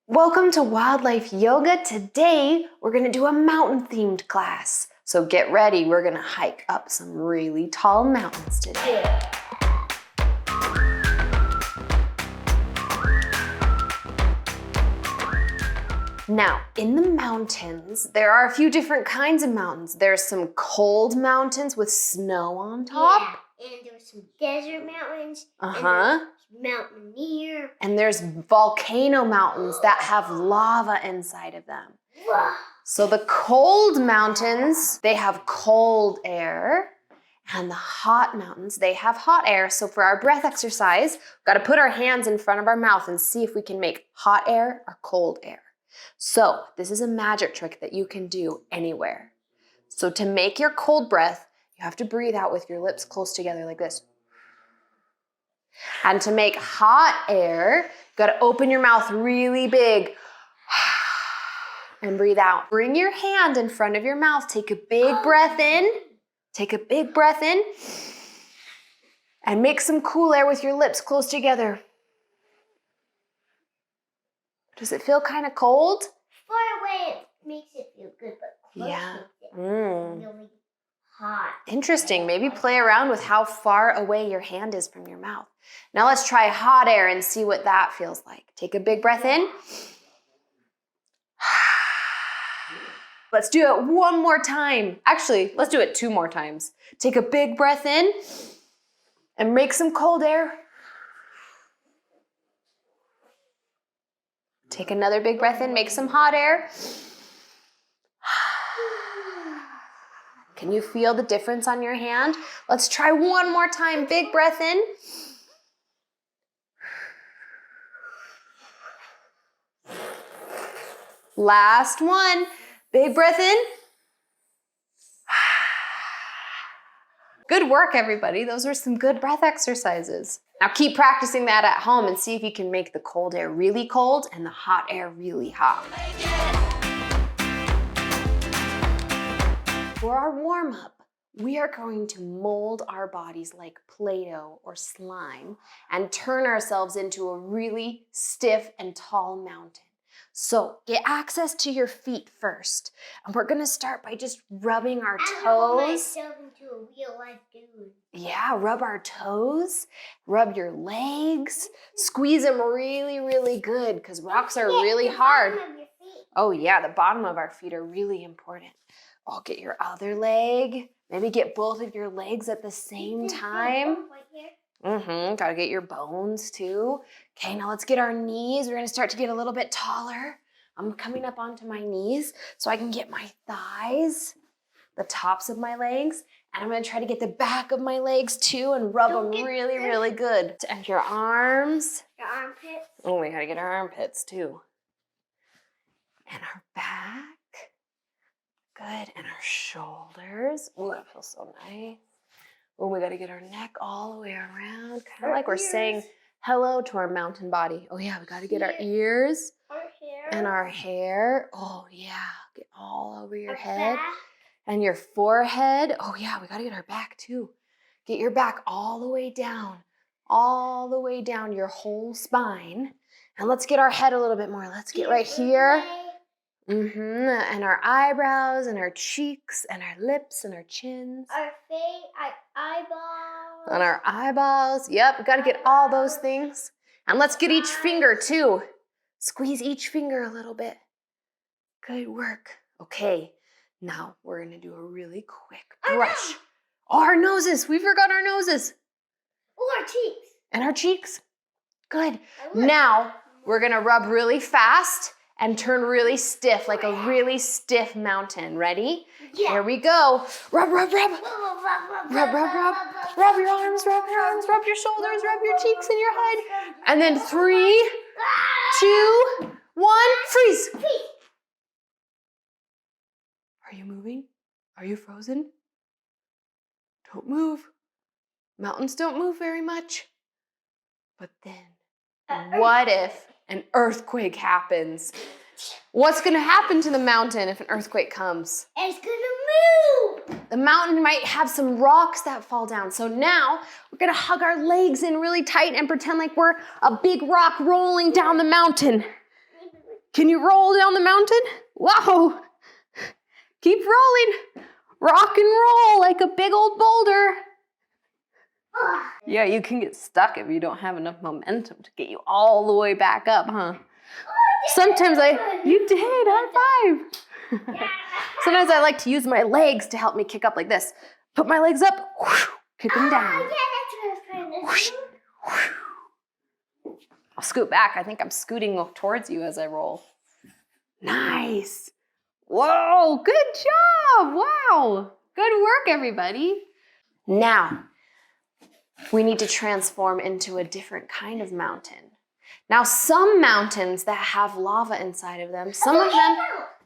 Welcome to Wildlife Yoga. Today, we're gonna do a mountain-themed class. So get ready, we're gonna hike up some really tall mountains today. Now, in the mountains, there are a few different kinds of mountains. There's some cold mountains with snow on top. Yeah, and there's some desert mountains. Mountaineer. And there's volcano mountains that have lava inside of them. So the cold mountains, they have cold air. And the hot mountains, they have hot air. So for our breath exercise, we've got to put our hands in front of our mouth and see if we can make hot air or cold air. So this is a magic trick that you can do anywhere. So to make your cold breath, you have to breathe out with your lips close together like this. And to make hot air, you've got to open your mouth really big and breathe out. Bring your hand in front of your mouth. Take a big breath in. Take a big breath in. And make some cool air with your lips close together. Does it feel kind of cold? Far away it makes it feel good, but close makes it really hot. Interesting. Maybe play around with how far away your hand is from your mouth. Now let's try hot air and see what that feels like. Take a big breath in. Let's do it one more time. Actually, let's do it 2 more times. Take a big breath in and make some cold air. Take another big breath in, make some hot air. Can you feel the difference on your hand? Let's try one more time. Big breath in. Last one. Big breath in. Good work, everybody. Those were some good breath exercises. Now keep practicing that at home and see if you can make the cold air really cold and the hot air really hot. For our warm-up, we are going to mold our bodies like Play-Doh or slime and turn ourselves into a really stiff and tall mountain. So get access to your feet first. And we're gonna start by just rubbing our toes. I myself into a real life dude. Yeah, rub our toes, rub your legs, squeeze them really, really good because rocks are really hard. Oh yeah, the bottom of our feet are really important. Oh, get your other leg. Maybe get both of your legs at the same time. Gotta get your bones too. Okay, now let's get our knees. We're gonna start to get a little bit taller. I'm coming up onto my knees so I can get my thighs, the tops of my legs, and I'm gonna try to get the back of my legs too and rub them really, really good. And your arms. Your armpits. Oh, we gotta get our armpits too. And our back. Good, and our shoulders. Oh, that feels so nice. Oh, we gotta get our neck all the way around, kind of like we're saying hello to our mountain body. Oh yeah, we gotta get our ears and our hair. Oh yeah, get all over your head and your forehead. Oh yeah, we gotta get our back too. Get your back all the way down your whole spine. And let's get our head a little bit more. Let's get right here. And our eyebrows and our cheeks and our lips and our chins. Our face, our eyeballs. And our eyeballs. Yep, we got to get all those things. And let's get each finger too. Squeeze each finger a little bit. Good work. Okay, now we're going to do a really quick brush. Oh, our noses. We forgot our noses. Oh, our cheeks. And our cheeks. Good. Now we're going to rub really fast and turn really stiff, like a really stiff mountain. Ready? Yeah. Here we go. Rub, rub, rub. Rub, rub, rub. Rub your arms, rub your shoulders, rub your cheeks and your head. And then 3, 2, 1, freeze. Are you moving? Are you frozen? Don't move. Mountains don't move very much. But then, what if an earthquake happens? What's gonna happen to the mountain if an earthquake comes? It's gonna move! The mountain might have some rocks that fall down. So now we're gonna hug our legs in really tight and pretend like we're a big rock rolling down the mountain. Can you roll down the mountain? Whoa! Keep rolling. Rock and roll like a big old boulder. Yeah, you can get stuck if you don't have enough momentum to get you all the way back up, huh? Sometimes you did, high five. Sometimes I like to use my legs to help me kick up like this. Put my legs up, whoosh, kick them down. Whoosh, whoosh. I'll scoot back. I think I'm scooting towards you as I roll. Nice. Whoa, good job. Wow. Good work, everybody. Now, we need to transform into a different kind of mountain. Now, some mountains that have lava inside of them, some of them,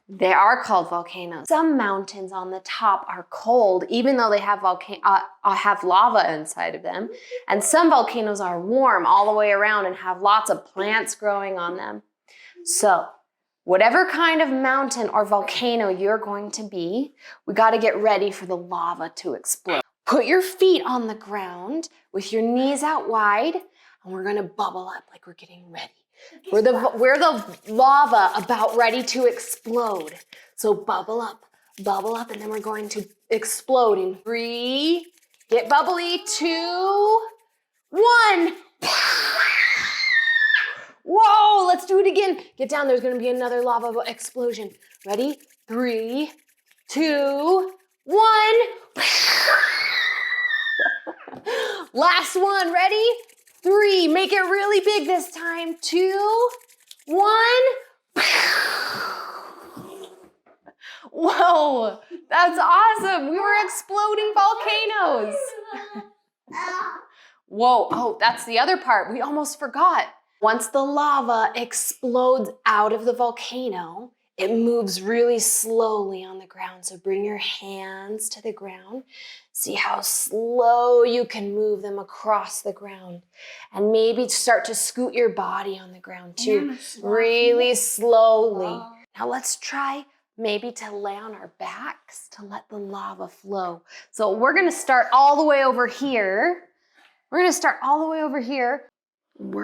they are called volcanoes. Some mountains on the top are cold, even though they have lava inside of them. And some volcanoes are warm all the way around and have lots of plants growing on them. So, whatever kind of mountain or volcano you're going to be, we got to get ready for the lava to explode. Put your feet on the ground with your knees out wide, and we're going to bubble up like we're getting ready. We're the lava about ready to explode. So bubble up, and then we're going to explode in 3, get bubbly, 2, 1. Whoa, let's do it again. Get down, there's gonna be another lava explosion. Ready? 3, 2, 1. Last one, ready? 3, make it really big this time. 2, 1. Whoa, that's awesome. We were exploding volcanoes. Whoa, oh, that's the other part. We almost forgot. Once the lava explodes out of the volcano, it moves really slowly on the ground. So bring your hands to the ground. See how slow you can move them across the ground. And maybe start to scoot your body on the ground too, really slowly. Now let's try maybe to lay on our backs to let the lava flow. So we're gonna start all the way over here. We're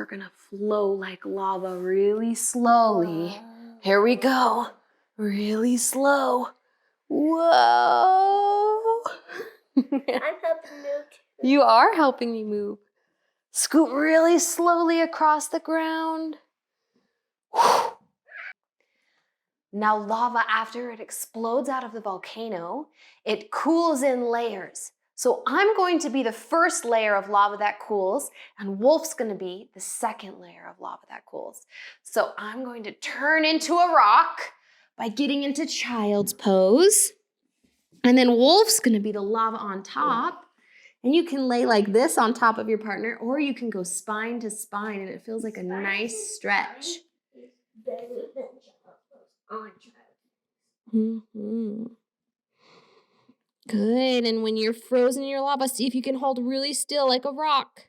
gonna flow like lava really slowly. Here we go. Really slow. Whoa. I'm helping move too. You are helping me move. Scoot really slowly across the ground. Whew. Now lava, after it explodes out of the volcano, it cools in layers. So I'm going to be the first layer of lava that cools, and Wolf's gonna be the second layer of lava that cools. So I'm going to turn into a rock by getting into child's pose. And then Wolf's gonna be the lava on top. And you can lay like this on top of your partner, or you can go spine to spine, and it feels like a nice stretch. Mm-hmm. Good, and when you're frozen in your lava, see if you can hold really still like a rock.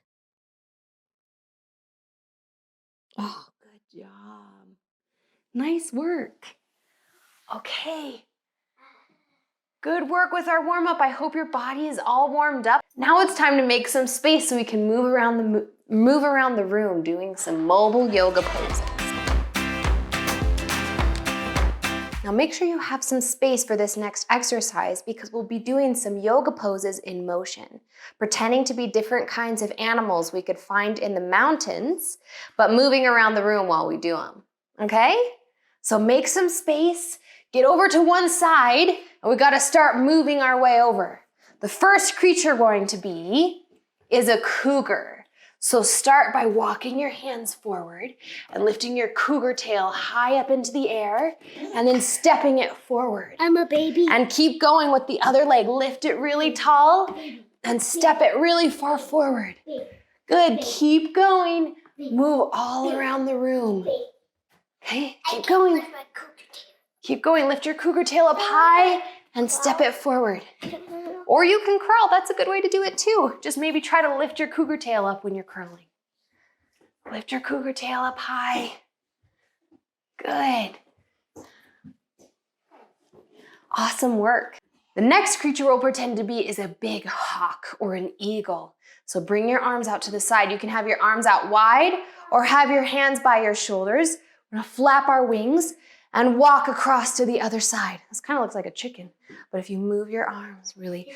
Oh, good job. Nice work. Okay. Good work with our warm-up. I hope your body is all warmed up. Now it's time to make some space so we can move around the room doing some mobile yoga poses. Now make sure you have some space for this next exercise because we'll be doing some yoga poses in motion, pretending to be different kinds of animals we could find in the mountains, but moving around the room while we do them, okay? So make some space, get over to one side, and we gotta start moving our way over. The first creature we're going to be is a cougar. So start by walking your hands forward and lifting your cougar tail high up into the air and then stepping it forward. I'm a baby. And keep going with the other leg. Lift it really tall and step it really far forward. Good, keep going. Move all around the room. Okay, keep going. Keep going, lift your cougar tail up high and step it forward. Or you can curl, that's a good way to do it too. Just maybe try to lift your cougar tail up when you're curling. Lift your cougar tail up high. Good. Awesome work. The next creature we'll pretend to be is a big hawk or an eagle. So bring your arms out to the side. You can have your arms out wide or have your hands by your shoulders. We're gonna flap our wings and walk across to the other side. This kind of looks like a chicken, but if you move your arms really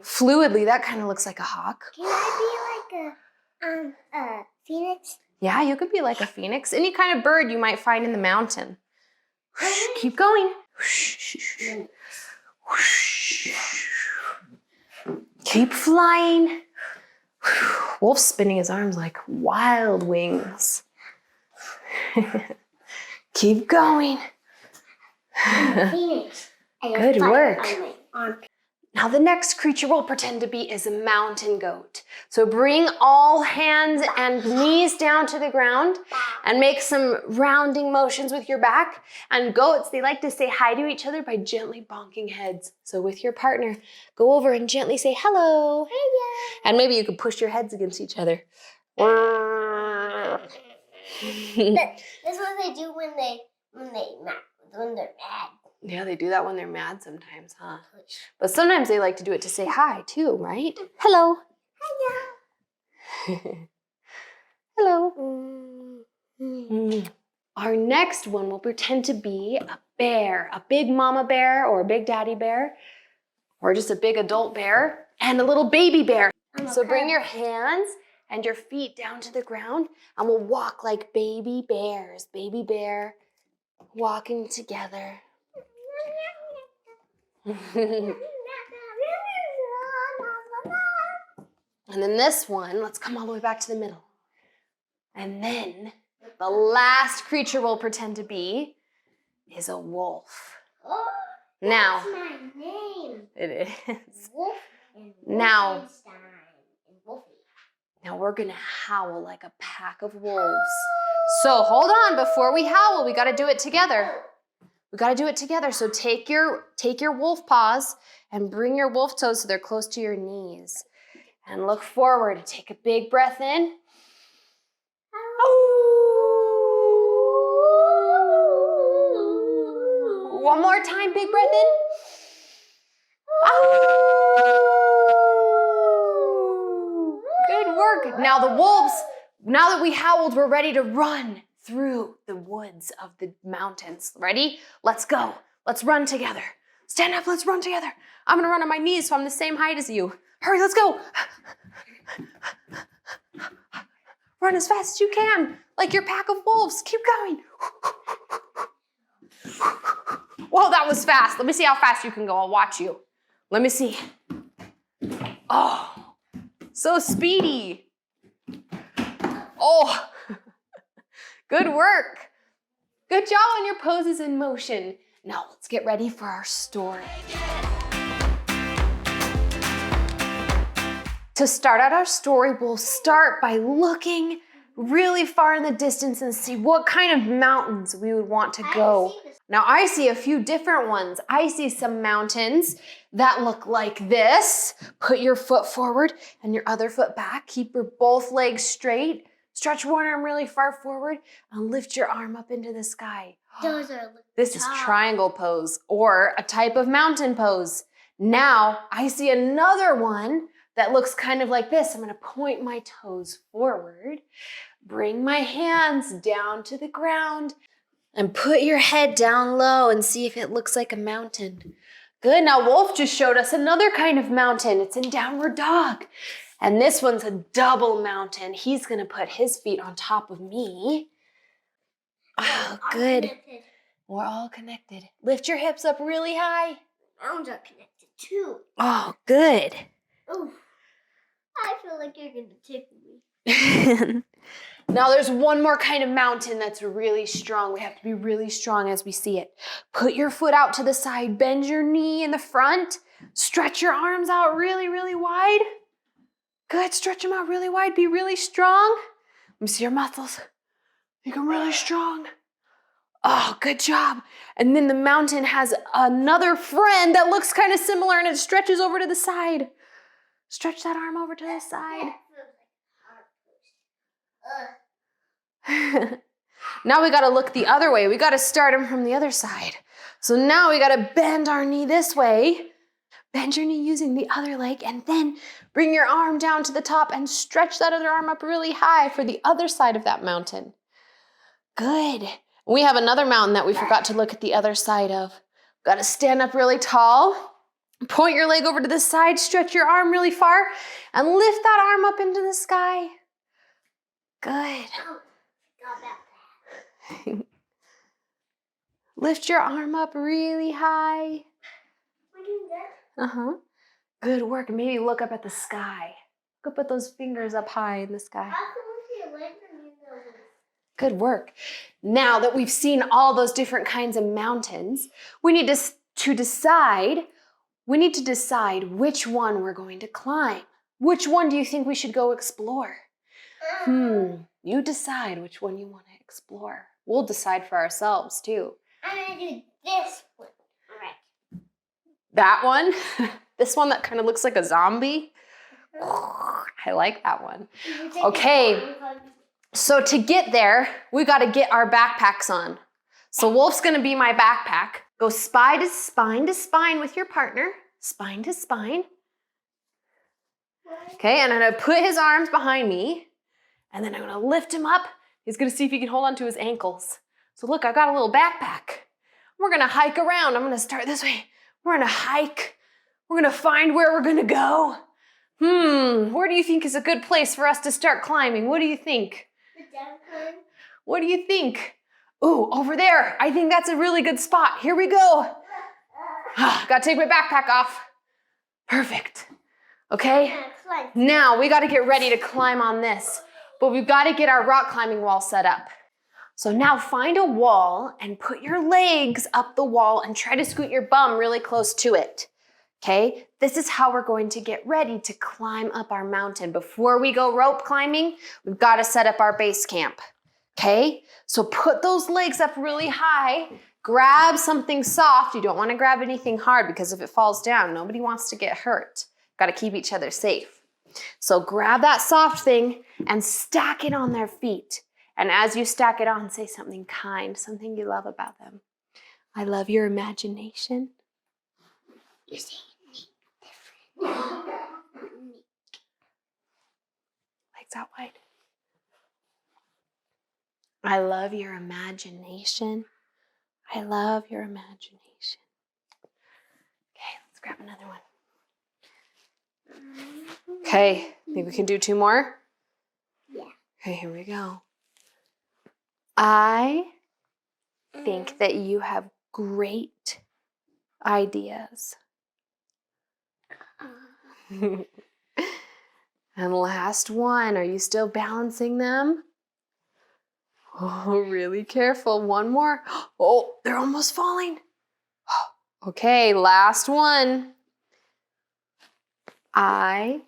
fluidly, that kind of looks like a hawk. Can I be like a phoenix? Yeah, you could be like a phoenix. Any kind of bird you might find in the mountain. Keep going. Keep flying. Wolf's spinning his arms like wild wings. Keep going. Phoenix. Good work. On Now the next creature we'll pretend to be is a mountain goat. So bring all hands and knees down to the ground and make some rounding motions with your back. And goats, they like to say hi to each other by gently bonking heads. So with your partner, go over and gently say hello. Hello. And maybe you could push your heads against each other. That's what they do when they're mad. Yeah, they do that when they're mad sometimes, huh? But sometimes they like to do it to say hi too, right? Hello. Hello. Hello. Our next one will pretend to be a bear, a big mama bear or a big daddy bear, or just a big adult bear and a little baby bear. So bring your hands and your feet down to the ground and we'll walk like baby bears. Baby bear walking together. And then this one, let's come all the way back to the middle. And then the last creature we'll pretend to be is a wolf. Oh, Now, that's my name. it is. Wolf and Now- Wolfenstein and Wolfie. Now we're gonna howl like a pack of wolves. So hold on, before we howl, we gotta do it together. We gotta do it together. So take your wolf paws and bring your wolf toes so they're close to your knees. And look forward and take a big breath in. One more time, big breath in. Good work. Now the wolves, now that we howled, we're ready to run through the woods of the mountains. Ready? Let's go. Let's run together. Stand up, let's run together. I'm gonna run on my knees so I'm the same height as you. Hurry, let's go. Run as fast as you can, like your pack of wolves. Keep going. Whoa, that was fast. Let me see how fast you can go. I'll watch you. Let me see. Oh, so speedy. Oh, good work. Good job on your poses in motion. Now let's get ready for our story. To start out our story, we'll start by looking really far in the distance and see what kind of mountains we would want to go. Now I see a few different ones. I see some mountains that look like this. Put your foot forward and your other foot back. Keep your both legs straight. Stretch one arm really far forward and lift your arm up into the sky. Those are This is triangle pose or a type of mountain pose. Now I see another one that looks kind of like this. I'm gonna point my toes forward, bring my hands down to the ground, and put your head down low and see if it looks like a mountain. Good, now Wolf just showed us another kind of mountain. It's in downward dog. And this one's a double mountain. He's gonna put his feet on top of me. Oh, good. We're all connected. Lift your hips up really high. Arms are connected too. Oh, good. Ooh. I feel like you're gonna tickle me. Now there's one more kind of mountain that's really strong. We have to be really strong as we see it. Put your foot out to the side, bend your knee in the front, stretch your arms out really, really wide. Good, stretch them out really wide, be really strong. Let me see your muscles. Make them really strong. Oh, good job. And then the mountain has another friend that looks kind of similar and it stretches over to the side. Stretch that arm over to the side. Now we gotta look the other way. We gotta start them from the other side. So now we gotta bend our knee this way. Bend your knee using the other leg and then bring your arm down to the top and stretch that other arm up really high for the other side of that mountain. Good. We have another mountain that we forgot to look at the other side of. Got to stand up really tall. Point your leg over to the side, stretch your arm really far, and lift that arm up into the sky. Good. Lift your arm up really high. Uh-huh. Good work. Maybe look up at the sky. Look up at those fingers up high in the sky. Good work. Now that we've seen all those different kinds of mountains, we need to decide which one we're going to climb. Which one do you think we should go explore? You decide which one you want to explore. We'll decide for ourselves too. I'm going to do this one. All right. That one? This one that kind of looks like a zombie? I like that one. Okay, so to get there, we got to get our backpacks on. So Wolf's going to be my backpack. Go spine to spine with your partner. Spine to spine. Okay, and I'm going to put his arms behind me. And then I'm going to lift him up. He's going to see if he can hold on to his ankles. So look, I got a little backpack. We're going to hike around. I'm going to start this way. We're going to hike. We're going to find where we're going to go. Where do you think is a good place for us to start climbing? What do you think? The down climb. What do you think? Ooh, over there. I think that's a really good spot. Here we go. Got to take my backpack off. Perfect. Okay. Now we got to get ready to climb on this. But we've got to get our rock climbing wall set up. So now find a wall and put your legs up the wall and try to scoot your bum really close to it. Okay, this is how we're going to get ready to climb up our mountain. Before we go rope climbing, we've got to set up our base camp. Okay, so put those legs up really high, grab something soft. You don't want to grab anything hard because if it falls down, nobody wants to get hurt. Got to keep each other safe. So grab that soft thing and stack it on their feet. And as you stack it on, say something kind, something you love about them. I love your imagination. You're saying legs out wide. I love your imagination. I love your imagination. Okay, let's grab another one. Okay, maybe we can do two more? Yeah. Okay, here we go. I think that you have great ideas. And last one, are you still balancing them? Oh, really careful. One more. Oh, they're almost falling. Okay, last one. I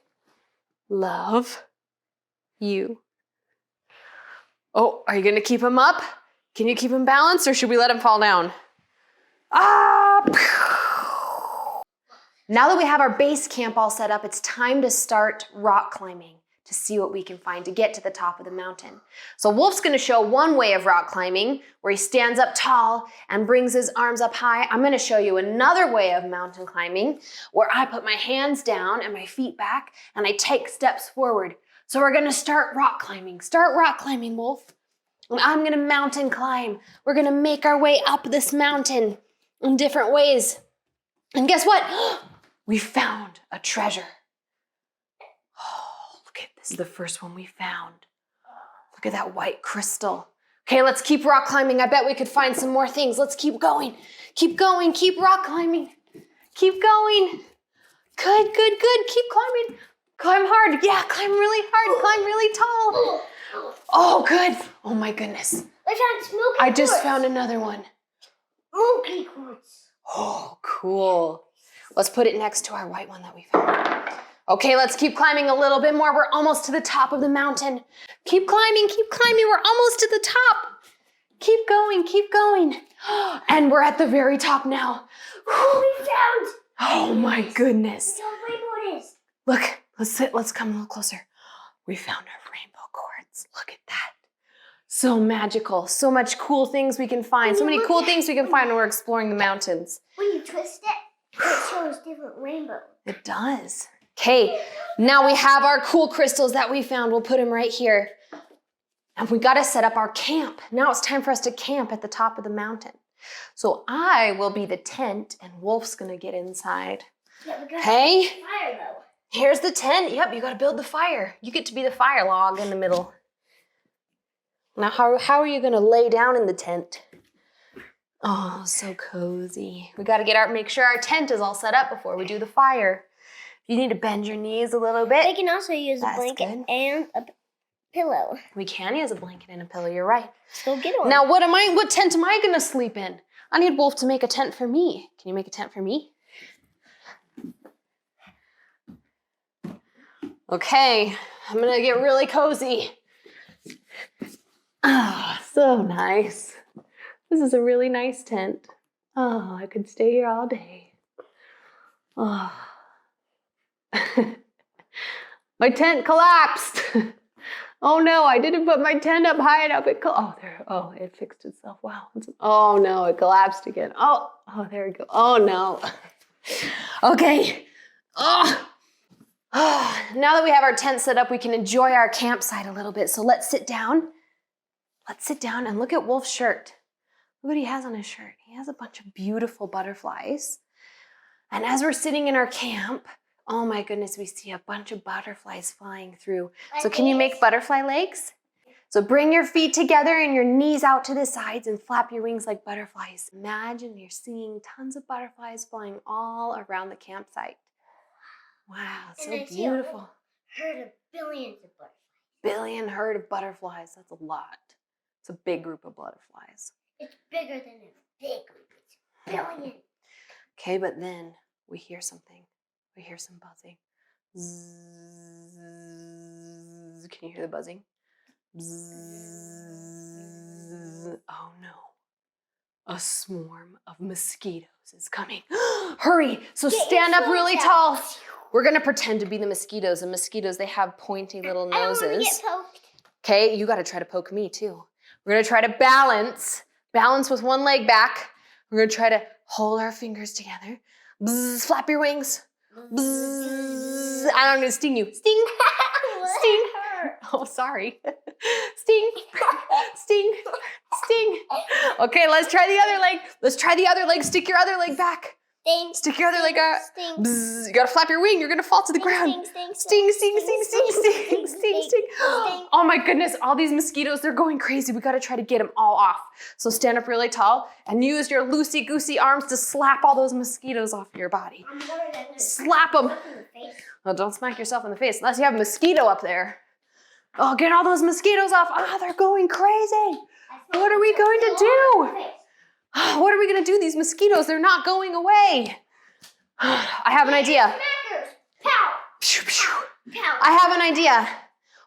love you. Oh, are you going to keep him up? Can you keep him balanced or should we let him fall down? Now that we have our base camp all set up, it's time to start rock climbing to see what we can find to get to the top of the mountain. So Wolf's going to show one way of rock climbing where he stands up tall and brings his arms up high. I'm going to show you another way of mountain climbing where I put my hands down and my feet back and I take steps forward. So we're going to start rock climbing. Start rock climbing, Wolf. And I'm going to mountain climb. We're going to make our way up this mountain in different ways. And guess what? We found a treasure. Oh, look at this. Is the first one we found. Look at that white crystal. Okay, let's keep rock climbing. I bet we could find some more things. Let's keep going. Keep going. Keep rock climbing. Keep going. Good, good, good. Keep climbing. Climb hard. Yeah, climb really hard. Climb really tall. Oh, good. Oh my goodness. I found smoky I just quartz. found another one. Smoky quartz. Oh, cool. Let's put it next to our white one that we found. Okay, let's keep climbing a little bit more. We're almost to the top of the mountain. Keep climbing, keep climbing. We're almost to the top. Keep going, keep going. And we're at the very top now. Oh, we found. Oh my goodness. Rainbow it is. Look, let's come a little closer. We found our rainbow quartz. Look at that. So magical. So much cool things we can find. So many cool things we can find when we're exploring the mountains. When you twist it shows different rainbows. It does. Okay, now we have our cool crystals that we found. We'll put them right here. And we got to set up our camp. Now it's time for us to camp at the top of the mountain. So I will be the tent and Wolf's going to get inside. Yeah, we got Okay? fire though. Here's the tent. Yep, you got to build the fire. You get to be the fire log in the middle. Now, how are you going to lay down in the tent? Oh, so cozy. We got to make sure our tent is all set up before we do the fire. You need to bend your knees a little bit. They can also use a blanket and a pillow. We can use a blanket and a pillow, you're right. So get one. Now, what tent am I going to sleep in? I need Wolf to make a tent for me. Can you make a tent for me? Okay, I'm going to get really cozy. Oh, so nice. This is a really nice tent. Oh, I could stay here all day. Oh. My tent collapsed. Oh no, I didn't put my tent up high enough. It fixed itself. Wow. Oh no, it collapsed again. Oh, there we go. Oh no. Okay. Oh. Now that we have our tent set up, we can enjoy our campsite a little bit. So let's sit down. Let's sit down and look at Wolf's shirt. Look what he has on his shirt. He has a bunch of beautiful butterflies. And as we're sitting in our camp, oh my goodness, we see a bunch of butterflies flying through. So can you make butterfly legs? So bring your feet together and your knees out to the sides and flap your wings like butterflies. Imagine you're seeing tons of butterflies flying all around the campsite. Wow, so beautiful. Herd of billions of butterflies. Billion herd of butterflies, that's a lot. It's a big group of butterflies. It's bigger than a big group. It's billion. Okay, but then we hear something. We hear some buzzing. Zzz. Can you hear the buzzing? Zzz. Oh no. A swarm of mosquitoes is coming. Hurry! So stand up really tall. We're gonna pretend to be the mosquitoes. And mosquitoes, they have pointy little noses. I don't want to get poked. Okay, you gotta try to poke me too. We're gonna try to balance with one leg back. We're gonna try to hold our fingers together. Bzz, flap your wings. Bzz. I'm gonna sting you. Sting. Sting. Oh, sorry. Sting. Sting. Sting. Okay, let's try the other leg. Let's try the other leg. Stick your other leg back. Sting. Stick your other leg out. Sting. Bzz. You gotta flap your wing. You're gonna fall to the ground. Sting, sting, sting, sting, sting, sting, sting. Oh my goodness, all these mosquitoes, they're going crazy. We gotta try to get them all off. So stand up really tall and use your loosey-goosey arms to slap all those mosquitoes off your body. Slap them. Oh, don't smack yourself in the face unless you have a mosquito up there. Oh, get all those mosquitoes off. Oh, they're going crazy. What are we going to do? What are we going to do? These mosquitoes, they're not going away. I have an idea. I have an idea.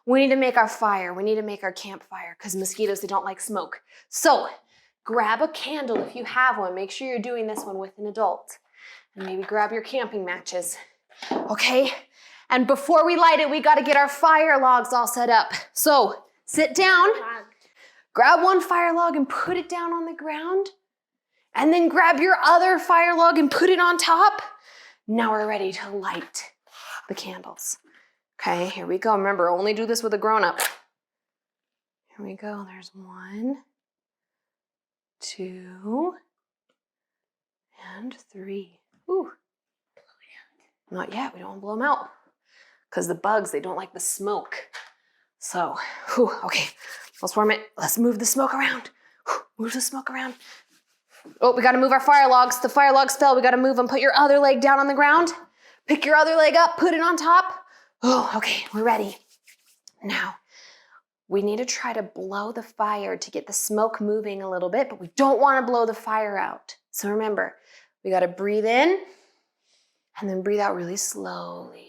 We need to make our fire. We need to make our campfire because mosquitoes, they don't like smoke. So grab a candle if you have one. Make sure you're doing this one with an adult. And maybe grab your camping matches. Okay? And before we light it, we got to get our fire logs all set up. So sit down, grab one fire log and put it down on the ground. And then grab your other fire log and put it on top. Now we're ready to light the candles. Okay, here we go. Remember, only do this with a grown-up. Here we go. There's 1, 2, and 3. Ooh. Not yet. We don't want to blow them out. Because the bugs, they don't like the smoke. So, okay. Let's warm it. Let's move the smoke around. Move the smoke around. Oh, we got to move our fire logs. The fire logs fell. We got to move them. Put your other leg down on the ground. Pick your other leg up. Put it on top. Oh, okay. We're ready. Now, we need to try to blow the fire to get the smoke moving a little bit, but we don't want to blow the fire out. So remember, we got to breathe in and then breathe out really slowly.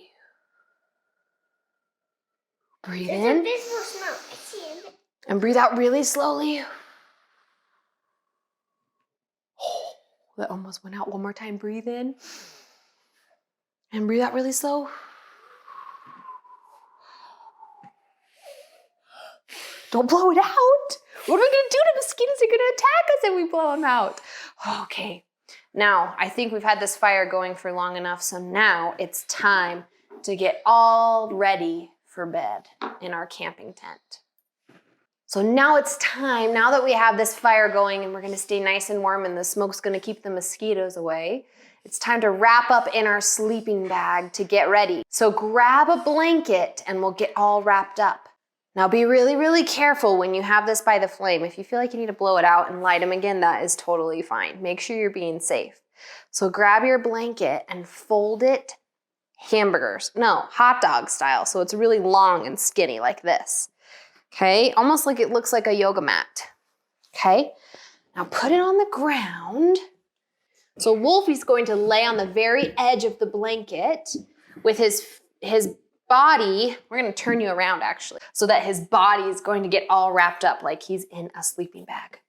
Breathe in. Invisible smoke. I see it. And breathe out really slowly. Oh, that almost went out. One more time. Breathe in. And breathe out really slow. Don't blow it out. What are we going to do? The mosquitoes are going to attack us if we blow them out. Okay. Now, I think we've had this fire going for long enough, so now it's time to get all ready for bed in our camping tent. So now it's time, now that we have this fire going and we're gonna stay nice and warm and the smoke's gonna keep the mosquitoes away, it's time to wrap up in our sleeping bag to get ready. So grab a blanket and we'll get all wrapped up. Now be really, really careful when you have this by the flame. If you feel like you need to blow it out and light them again, that is totally fine. Make sure you're being safe. So grab your blanket and fold it hot dog style. So it's really long and skinny like this. Okay, almost like it looks like a yoga mat. Okay, now put it on the ground. So Wolfie's going to lay on the very edge of the blanket with his body. We're going to turn you around actually, so that his body is going to get all wrapped up like he's in a sleeping bag.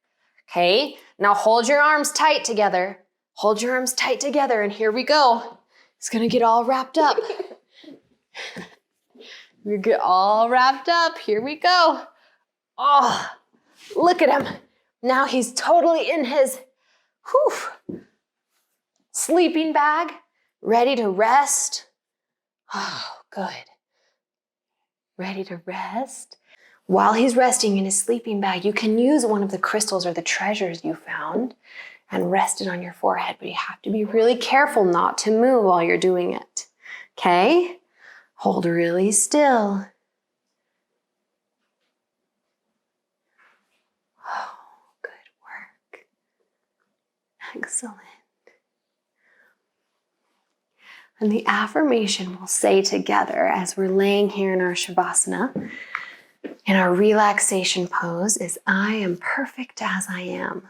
Okay, now hold your arms tight together. Hold your arms tight together and here we go. He's going to get all wrapped up. We get all wrapped up. Here we go. Oh, look at him. Now he's totally in his sleeping bag, ready to rest. Oh, good. Ready to rest. While he's resting in his sleeping bag, you can use one of the crystals or the treasures you found and rest it on your forehead, but you have to be really careful not to move while you're doing it. Okay? Hold really still. Oh, good work. Excellent. And the affirmation we'll say together as we're laying here in our Shavasana, in our relaxation pose, is I am perfect as I am.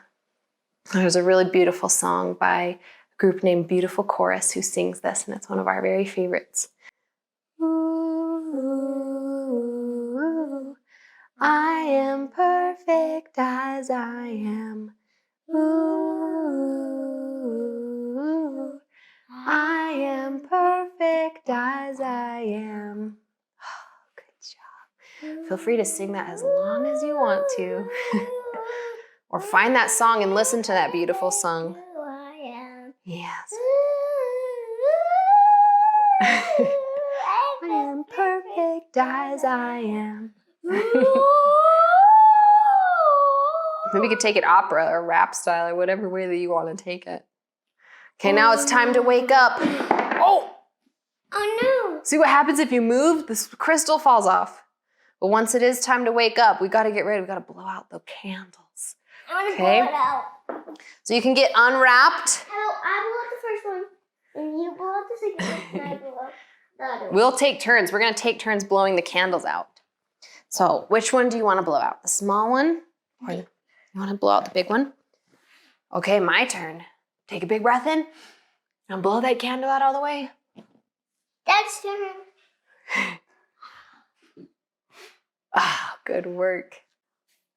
There's a really beautiful song by a group named Beautiful Chorus who sings this, and it's one of our very favorites. Ooh, I am perfect as I am. Ooh, I am perfect as I am. Oh, good job. Feel free to sing that as long as you want to. Or find that song and listen to that beautiful song. Yes. I am perfect as I am. Maybe you could take it opera or rap style or whatever way that you want to take it. Okay, now it's time to wake up. Oh! Oh no! See what happens if you move? This crystal falls off. But once it is time to wake up, we got to get ready. We got to blow out the candles. I want to blow it out. So you can get unwrapped. I blow out the first one, and you blow out the second one, and I blow out the other one. We'll take turns. We're going to take turns blowing the candles out. So which one do you want to blow out? The small one? Or you want to blow out the big one? Okay, my turn. Take a big breath in and blow that candle out all the way. That's turn. Ah, good work.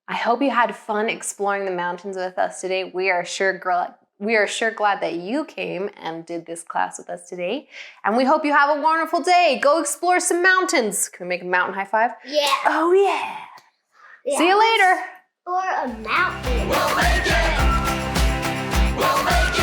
I hope you had fun exploring the mountains with us today. We are sure glad that you came and did this class with us today. And we hope you have a wonderful day. Go explore some mountains. Can we make a mountain high five? Yeah. Oh, yeah. See you later. Or a mountain. We'll make it. We'll make it.